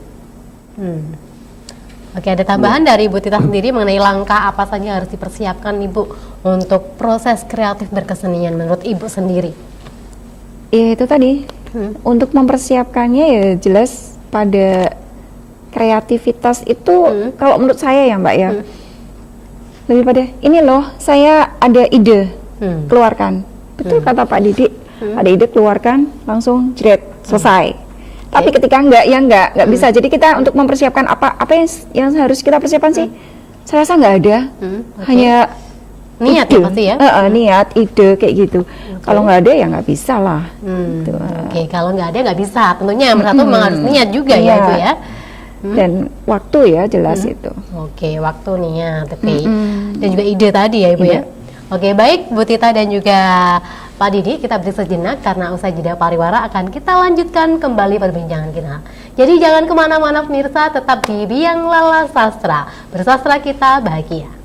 Oke, ada tambahan dari Ibu Tita sendiri mengenai langkah apa saja harus dipersiapkan Ibu untuk proses kreatif berkesenian menurut Ibu sendiri? Ya itu tadi, untuk mempersiapkannya ya jelas pada kreativitas itu kalau menurut saya ya Mbak ya, lebih pada ini loh, saya ada ide, keluarkan. Betul kata Pak Didik, ada ide keluarkan, langsung jret, selesai. Tapi ketika enggak bisa. Jadi kita untuk mempersiapkan apa yang harus kita persiapkan sih? Saya rasa nggak ada, hanya niat ide. ya pasti ya. Niat, ide kayak gitu. Kalau nggak ada ya nggak bisa lah. Gitu. Oke, kalau nggak ada nggak bisa. Tentunya yang satu memang harus niat juga ya itu ya. Dan waktu ya jelas itu. Oke, waktu niat. Oke. Dan juga ide tadi ya Ibu ya. Oke, baik Bu Tita dan juga Pak Didi, kita beri sejenak karena usai jeda pariwara akan kita lanjutkan kembali perbincangan kita. Jadi jangan kemana-mana pemirsa, tetap di Biang Lala Sastra. Bersastra kita bahagia.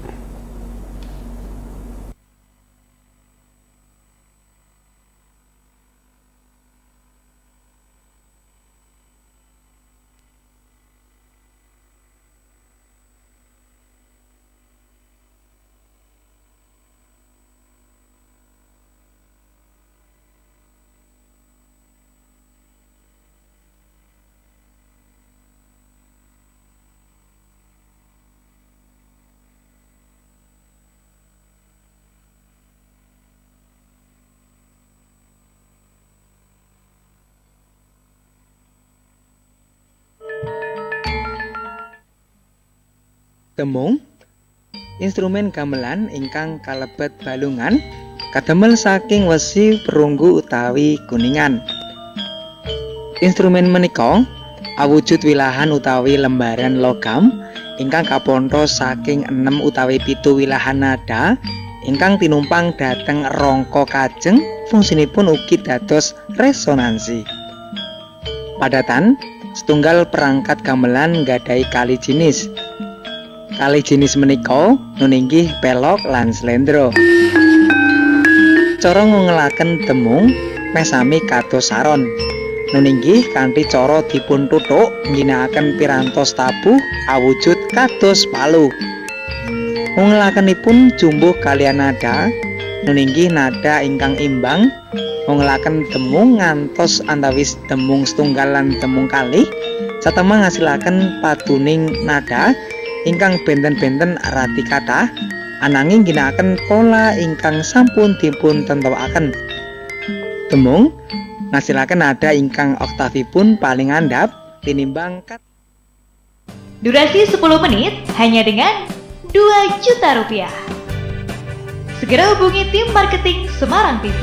Temung instrumen gamelan ingkang kalebet balungan kadamel saking wesi perunggu utawi kuningan. Instrumen menika awujud wilahan utawi lembaran logam ingkang kapontho saking 6 utawi 7 wilahan nada ingkang tinumpang dhateng rangka kajeng, fungsinipun ugi dados resonansi. Padatan setunggal perangkat gamelan nggadhahi kalih jinis. Kalih jinis menika nuninggih pelok lan slendro. Cara ngungelaken temung mesami kados saron. Nuninggih kanthi cara dipun tuthuk ngginakaken pirantos tabuh awujud kados palu. Ngungelakenipun jumbuh kaliyan nada, nuninggih nada ingkang imbang. Ngungelaken temung ngantos antawis temung setunggal lan temung kalih satemah ngasilaken paduning nada ingkang benten-benten rati kathah ananging ginakaken pola ingkang sampun dipun tentokaken. Temung ngasilaken nada ingkang oktavipun paling andhap tinimbang Durasi 10 menit hanya dengan Rp2 juta. Segera hubungi tim marketing Semarang TV.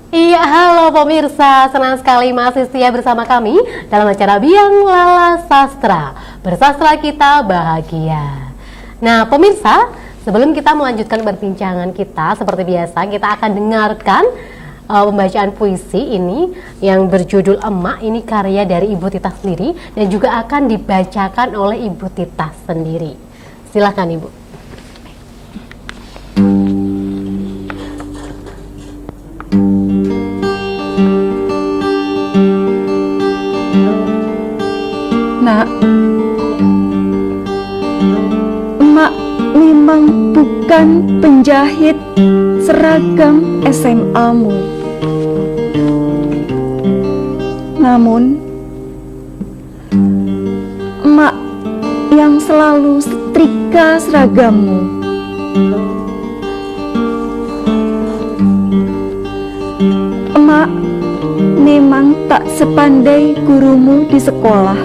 Iya, halo pemirsa, senang sekali masih setia bersama kami dalam acara Biang Lala Sastra. Bersastra kita bahagia. Nah pemirsa, sebelum kita melanjutkan perbincangan kita, seperti biasa kita akan dengarkan pembacaan puisi ini yang berjudul Emak. Ini karya dari Ibu Tita sendiri dan juga akan dibacakan oleh Ibu Tita sendiri. Silahkan Ibu. Nak, bukan penjahit seragam SMA-mu. Namun, emak yang selalu setrika seragammu. Emak memang tak sepandai gurumu di sekolah.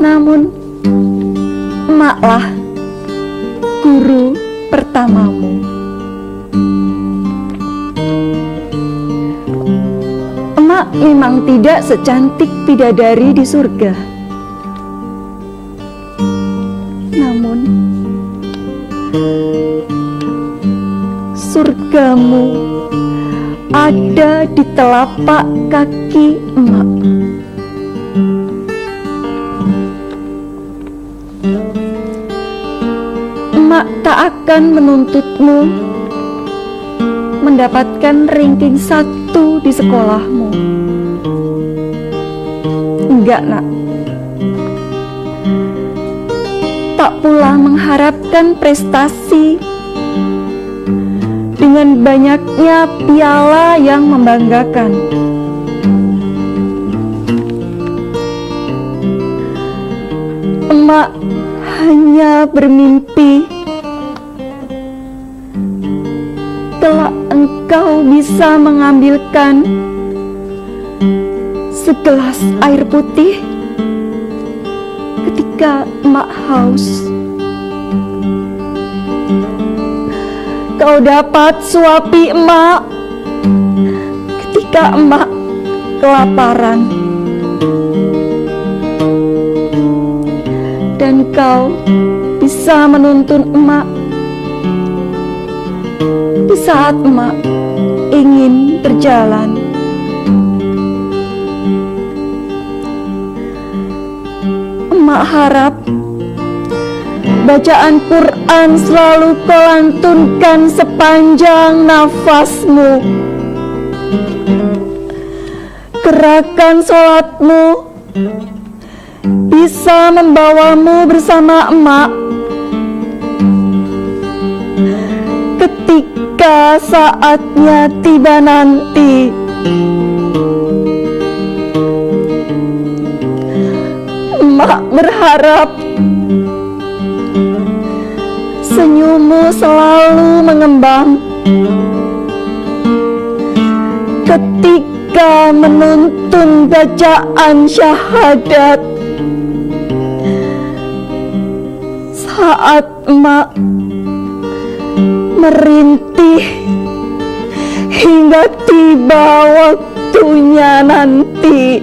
Namun, emaklah guru pertamamu. Emak memang tidak secantik bidadari di surga. Namun, surgamu ada di telapak kaki emak. Emak tak akan menuntutmu mendapatkan ranking 1 di sekolahmu. Enggak, nak. Tak pula mengharapkan prestasi dengan banyaknya piala yang membanggakan. Emak hanya bermimpi kelak engkau bisa mengambilkan segelas air putih ketika emak haus. Kau dapat suapi emak ketika emak kelaparan. Dan kau bisa menuntun emak di saat emak ingin berjalan. Emak harap bacaan Quran selalu kau lantunkan sepanjang nafasmu. Gerakan sholatmu bisa membawamu bersama emak ketika saatnya tiba nanti. Emak berharap senyummu selalu mengembang ketika menuntun bacaan syahadat. Saat emak merintih hingga tiba waktunya nanti.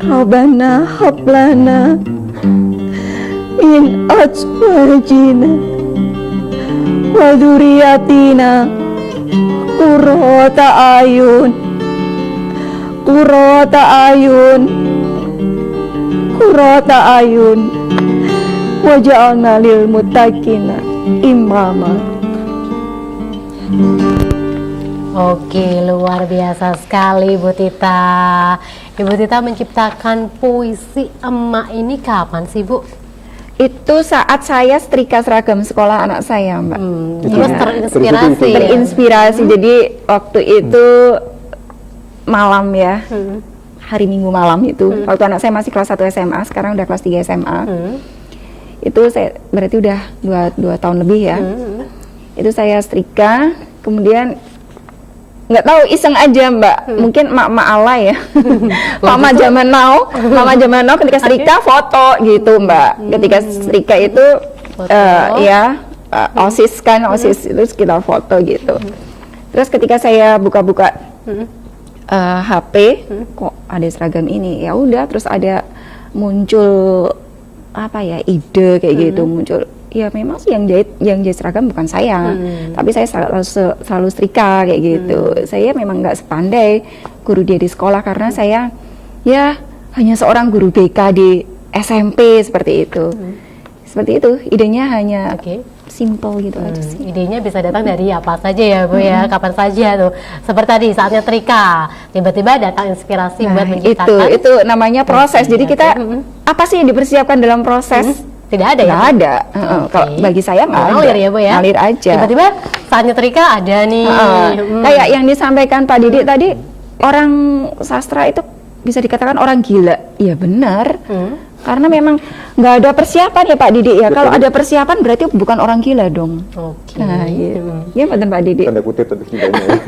Rabbana hablana min azwajina wa dzurriyyatina qurrata ayun waj'alna lil muttaqina imama. Oke, luar biasa sekali Bu Tita. Ibu Tita menciptakan puisi emak ini kapan sih, Bu? Itu saat saya setrika seragam sekolah anak saya, Mbak. Terus terinspirasi. Terinspirasi. Jadi waktu itu malam ya, hari Minggu malam itu. Waktu anak saya masih kelas 1 SMA, sekarang udah kelas 3 SMA. Itu saya berarti udah 2 tahun lebih ya. Itu saya setrika, kemudian nggak tahu, iseng aja Mbak, mungkin emak-emak ala ya. Mama zaman now ketika setrika foto gitu Mbak. Ketika setrika itu OSIS itu sekitar foto gitu. Terus ketika saya buka-buka HP, kok ada seragam ini, ya udah, terus ada muncul ide kayak gitu, muncul. Ya memang sih yang jahit seragam bukan saya, tapi saya selalu setrika kayak gitu. Saya memang nggak sepandai guru dia di sekolah karena saya ya hanya seorang guru BK di SMP seperti itu. seperti itu. Idenya hanya simple gitu aja sih. Idenya bisa datang dari apa saja ya Bu ya, kapan saja tuh. Seperti tadi saat nyetrika, tiba-tiba datang inspirasi buat menciptakan. Itu namanya proses. Jadi kita apa sih yang dipersiapkan dalam proses? Tidak ada ya? Nggak ada. Kalau bagi saya nggak ada. Ngalir ya Bu ya? Ngalir aja. Tiba-tiba saat nyetrika ada nih. Kayak yang disampaikan Pak Didik tadi, orang sastra itu bisa dikatakan orang gila. Iya benar. Karena memang nggak ada persiapan ya Pak Didik ya. Kalau ada persiapan berarti bukan orang gila dong. Nah, gitu. Ya betul Pak Didik. Tanda kutip tapi gilanya.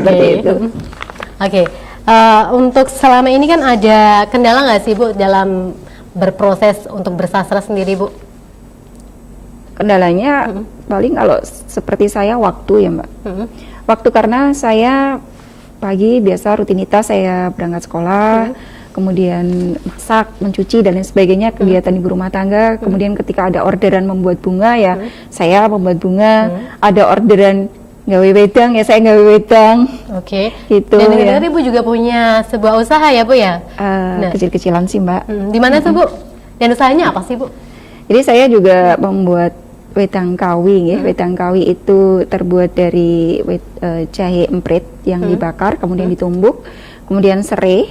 Seperti itu. Untuk selama ini kan ada kendala nggak sih Bu dalam berproses untuk bersastra sendiri Bu? Kendalanya paling kalau seperti saya waktu ya Mbak. Waktu karena saya pagi biasa rutinitas saya berangkat sekolah, kemudian masak, mencuci dan lain sebagainya, kegiatan ibu rumah tangga. Kemudian ketika ada orderan membuat bunga ya saya membuat bunga, ada orderan gawe wedang ya saya gawe wedang. Gitu. Dan dengar Ibu juga punya sebuah usaha ya Bu ya? Kecil-kecilan sih Mbak. Di mana tuh Bu? Dan usahanya apa sih Bu? Jadi saya juga membuat wedang kawi ya. Wedang kawi itu terbuat dari jahe emprit yang dibakar kemudian ditumbuk, kemudian serai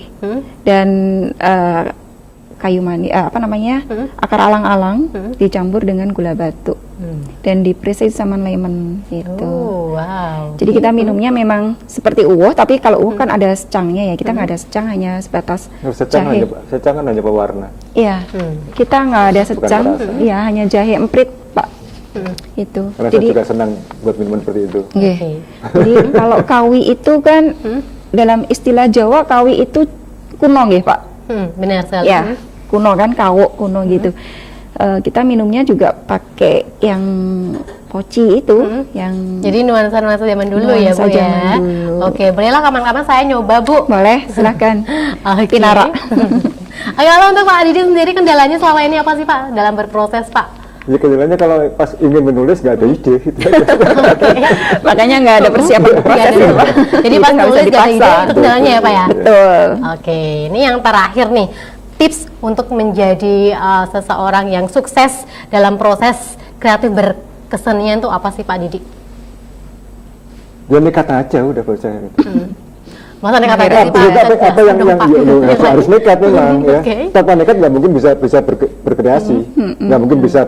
dan kayu manis akar alang-alang dicampur dengan gula batu dan di-press sama lemon gitu. Jadi kita minumnya memang seperti uwoh, tapi kalau uwoh kan ada secangnya ya, kita nggak ada secang, hanya sebatas jahe. Secang kan hanya pewarna. Iya, kita nggak ada secang, ya hanya jahe emprit Pak. Itu. Karena saya juga senang buat minuman seperti itu. Jadi kalau kawi itu kan dalam istilah Jawa kawi itu kuno ya Pak. Benar sekali. Ya, kuno kan kawuk kuno gitu. Kita minumnya juga pakai yang poci itu, yang jadi nuansa-nuansa zaman dulu ya Bu ya. Oke, bolehlah kapan-kapan saya nyoba Bu. Boleh, silahkan. Pinara. Kalau untuk Pak Didi sendiri kendalanya selama ini apa sih Pak dalam berproses Pak? Ya kendalanya kalau pas ingin menulis nggak ada ide gitu. Makanya nggak ada persiapan proses ya Pak. Jadi pas nulis nggak ada ide itu kendalanya ya Pak ya? Betul. Oke, ini yang terakhir nih, tips untuk menjadi seseorang yang sukses dalam proses kreatif berkesenian itu apa sih Pak Didi? Ya nekat aja udah buat saya. Masa nekat aja sih Pak? Apa yang harus nekat memang ya. Tanpa nekat nggak mungkin bisa berkreasi, nggak mungkin bisa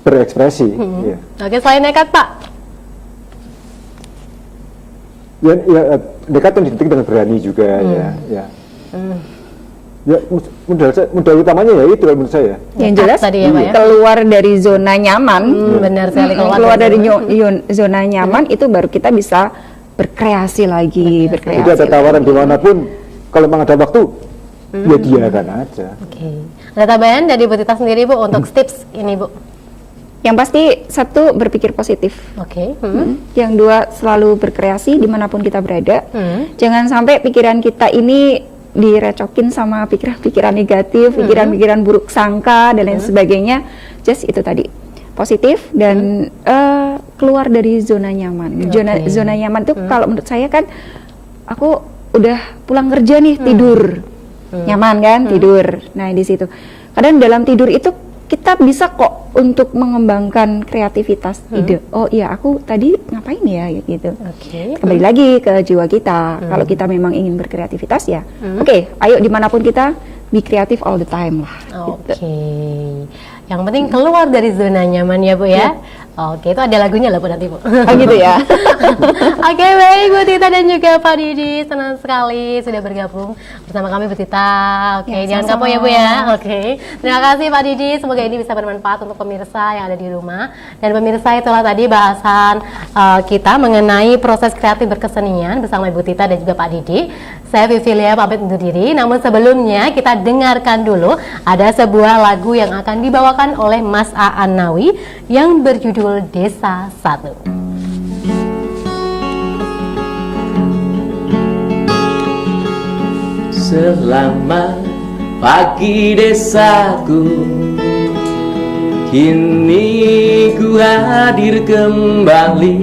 berekspresi. Ya. Oke, selain nekat Pak? Ya nekat yang dididik dengan berani juga ya. Ya modal utamanya ya itu menurut saya. Yang jelas tadi ya, Pak, ya? Keluar dari zona nyaman. Benar sekali. Keluar dari zona nyaman itu baru kita bisa berkreasi lagi. Jadi ada tawaran dimanapun, kalau memang ada waktu, ya dia akan aja. Ada tambahan dari Bu Tita sendiri Bu untuk tips ini Bu? Yang pasti satu, berpikir positif. Yang dua, selalu berkreasi dimanapun kita berada. Jangan sampai pikiran kita ini direcokin sama pikiran-pikiran negatif, pikiran-pikiran buruk sangka dan lain sebagainya. Just itu tadi, positif dan keluar dari zona nyaman. Zona nyaman itu kalau menurut saya kan, aku udah pulang kerja nih, tidur nyaman kan, tidur. Nah di situ kadang dalam tidur itu kita bisa kok untuk mengembangkan kreativitas ide. Oh iya, aku tadi ngapain ya gitu. Kembali lagi ke jiwa kita. Kalau kita memang ingin berkreativitas ya, oke, ayo dimanapun kita be creative all the time lah. Yang penting keluar dari zona nyaman ya Bu ya. Oke, itu ada lagunya lah Bu nanti Bu. Oh gitu ya. Oke, baik Bu Tita dan juga Pak Didi, senang sekali sudah bergabung bersama kami Bu Tita. Jangan kapok ya Bu ya. Terima kasih Pak Didi, semoga ini bisa bermanfaat untuk pemirsa yang ada di rumah. Dan pemirsa, itulah tadi bahasan kita mengenai proses kreatif berkesenian bersama Ibu Tita dan juga Pak Didi. Saya Vivilia pamit undur diri, namun sebelumnya kita dengarkan dulu ada sebuah lagu yang akan dibawakan oleh Mas Aan Nawi yang berjudul Desa Satu. Selamat pagi desaku, kini ku hadir kembali.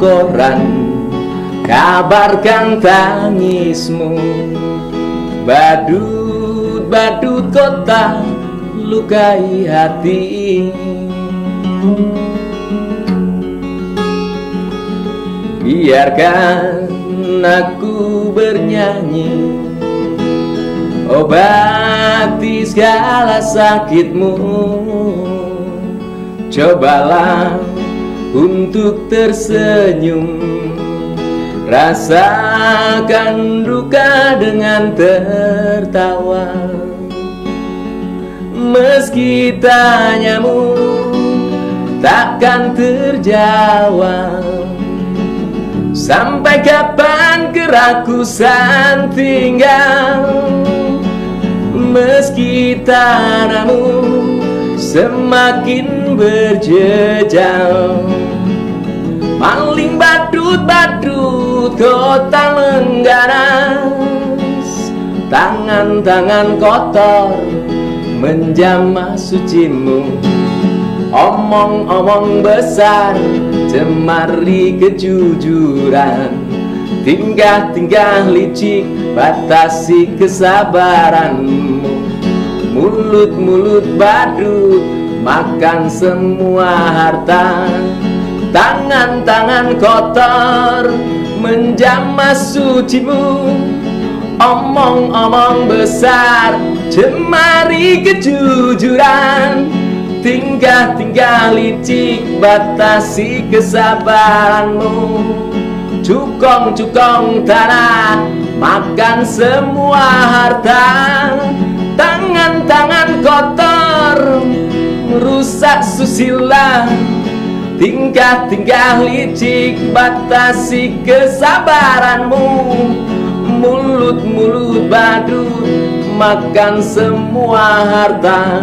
Koran kabarkan tangismu, badut badut kota lukai hati. Biarkan aku bernyanyi, obati segala sakitmu. Cobalah untuk tersenyum, rasakan duka dengan tertawa. Meski tanyamu takkan terjawab, sampai kapan kerakusan tinggal. Meski tanahmu semakin berjejal, maling badut-badut kota mengganas, tangan-tangan kotor menjamah sucimu. Omong-omong besar cemari kejujuran, tingkah-tingkah licik batasi kesabaranmu. Mulut-mulut badut makan semua harta, tangan-tangan kotor menjamah sucimu. Omong-omong besar cemari kejujuran, tingkah-tingkah licik batasi kesabaranmu. Cukong-cukong tanah makan semua harta, tangan-tangan kotor merusak susila. Tingkah-tingkah licik batasi kesabaranmu. Mulut-mulut badut makan semua harta.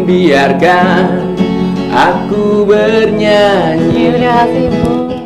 Biarkan aku bernyanyi. Terima kasih Bu.